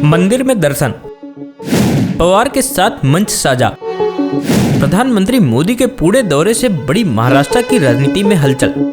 मंदिर में दर्शन, पवार के साथ मंच साझा। प्रधानमंत्री मोदी के पूरे दौरे से बड़ी महाराष्ट्र की राजनीति में हलचल।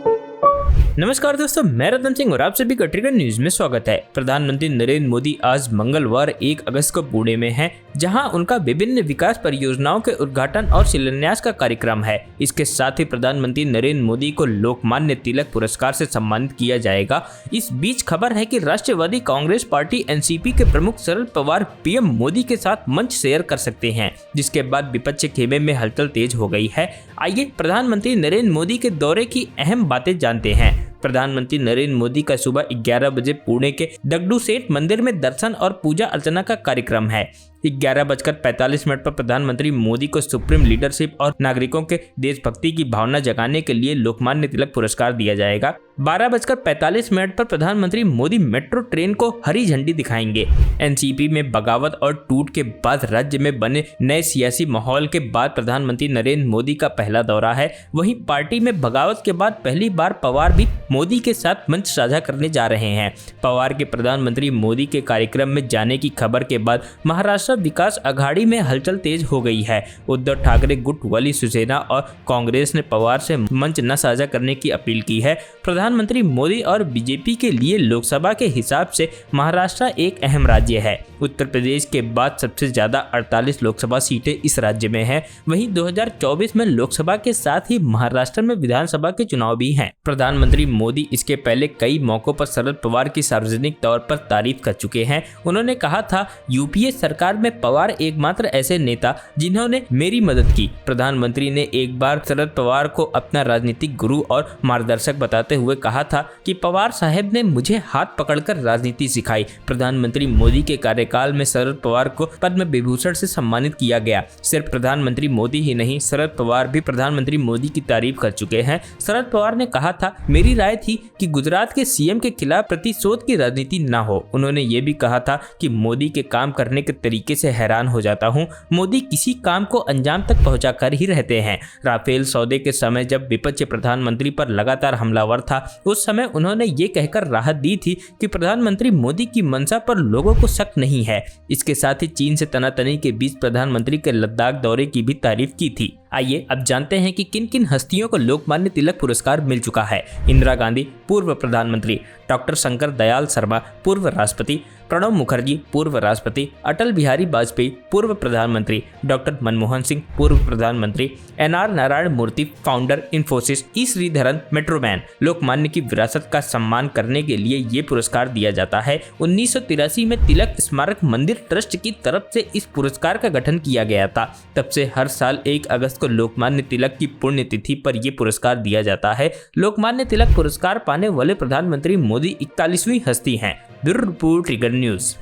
नमस्कार दोस्तों, मैं रतन सिंह और आप सभी का ट्रिगर न्यूज में स्वागत है। प्रधानमंत्री नरेंद्र मोदी आज मंगलवार 1 अगस्त को पुणे में हैं, जहां उनका विभिन्न विकास परियोजनाओं के उद्घाटन और शिलान्यास का कार्यक्रम है। इसके साथ ही प्रधानमंत्री नरेंद्र मोदी को लोकमान्य तिलक पुरस्कार से सम्मानित किया जाएगा। इस बीच खबर है कि राष्ट्रवादी कांग्रेस पार्टी एनसीपी के प्रमुख शरद पवार पीएम मोदी के साथ मंच शेयर कर सकते हैं, जिसके बाद विपक्ष खेमे में हलचल तेज हो गई है। आइए प्रधानमंत्री नरेंद्र मोदी के दौरे की अहम बातें जानते हैं। प्रधानमंत्री नरेंद्र मोदी का सुबह 11 बजे पुणे के दगडूशेठ मंदिर में दर्शन और पूजा अर्चना का कार्यक्रम है। 11:45 पर प्रधानमंत्री मोदी को सुप्रीम लीडरशिप और नागरिकों के देशभक्ति की भावना जगाने के लिए लोकमान्य तिलक पुरस्कार दिया जाएगा। 12:45 पर प्रधानमंत्री मोदी मेट्रो ट्रेन को हरी झंडी दिखाएंगे। एनसीपी में बगावत और टूट के बाद राज्य में बने नए सियासी माहौल के बाद प्रधानमंत्री नरेंद्र मोदी का पहला दौरा है। वहीं पार्टी में बगावत के बाद पहली बार पवार भी मोदी के साथ मंच साझा करने जा रहे हैं। पवार के प्रधानमंत्री मोदी के कार्यक्रम में जाने की खबर के बाद महाराष्ट्र विकास अघाड़ी में हलचल तेज हो गई है। उद्धव ठाकरे गुट वाली शिवसेना और कांग्रेस ने पवार से मंच न साझा करने की अपील की है। प्रधानमंत्री मोदी और बीजेपी के लिए लोकसभा के हिसाब से महाराष्ट्र एक अहम राज्य है। उत्तर प्रदेश के बाद सबसे ज्यादा 48 लोकसभा सीटें इस राज्य में हैं। वहीं 2024 में लोकसभा के साथ ही महाराष्ट्र में विधानसभा के चुनाव भी हैं। प्रधानमंत्री मोदी इसके पहले कई मौकों पर शरद पवार की सार्वजनिक तौर पर तारीफ कर चुके हैं। उन्होंने कहा था, यूपीए सरकार में पवार एकमात्र ऐसे नेता जिन्होंने मेरी मदद की। प्रधानमंत्री ने एक बार शरद पवार को अपना राजनीतिक गुरु और मार्गदर्शक बताते हुए कहा था कि पवार साहब ने मुझे हाथ पकड़कर राजनीति सिखाई। प्रधानमंत्री मोदी के कार्यकाल में शरद पवार को पद्म विभूषण से सम्मानित किया गया। सिर्फ प्रधानमंत्री मोदी ही नहीं, शरद पवार भी प्रधानमंत्री मोदी की तारीफ कर चुके हैं। शरद पवार ने कहा था, मेरी राय थी कि गुजरात के सीएम के खिलाफ प्रतिशोध की राजनीति न हो। उन्होंने ये भी कहा था कि मोदी के काम करने के तरीके से हैरान हो जाता हूं। मोदी किसी काम को अंजाम तक पहुंचा कर ही रहते हैं। राफेल सौदे के समय जब विपक्ष प्रधानमंत्री पर लगातार हमलावर था, उस समय उन्होंने ये कहकर राहत दी थी कि प्रधानमंत्री मोदी की मंशा पर लोगों को शक नहीं है। इसके साथ ही चीन से तनातनी के बीच प्रधानमंत्री के लद्दाख दौरे की भी तारीफ की थी। आइए अब जानते हैं कि किन किन हस्तियों को लोकमान्य तिलक पुरस्कार मिल चुका है। इंदिरा गांधी पूर्व प्रधानमंत्री, डॉक्टर शंकर दयाल शर्मा पूर्व राष्ट्रपति, प्रणब मुखर्जी पूर्व राष्ट्रपति, अटल बिहारी वाजपेयी पूर्व प्रधानमंत्री, डॉक्टर मनमोहन सिंह पूर्व प्रधानमंत्री, एनआर नारायण मूर्ति फाउंडर इन्फोसिस, ई श्रीधरन मेट्रोमैन। लोकमान्य की विरासत का सम्मान करने के लिए ये पुरस्कार दिया जाता है। 1983 में तिलक स्मारक मंदिर ट्रस्ट की तरफ से इस पुरस्कार का गठन किया गया था। तब से हर साल 1 अगस्त को लोकमान्य तिलक की पुण्यतिथि पर यह पुरस्कार दिया जाता है। लोकमान्य तिलक पुरस्कार पाने वाले प्रधानमंत्री मोदी 41वीं हस्ती हैं। Bureau report trigger news.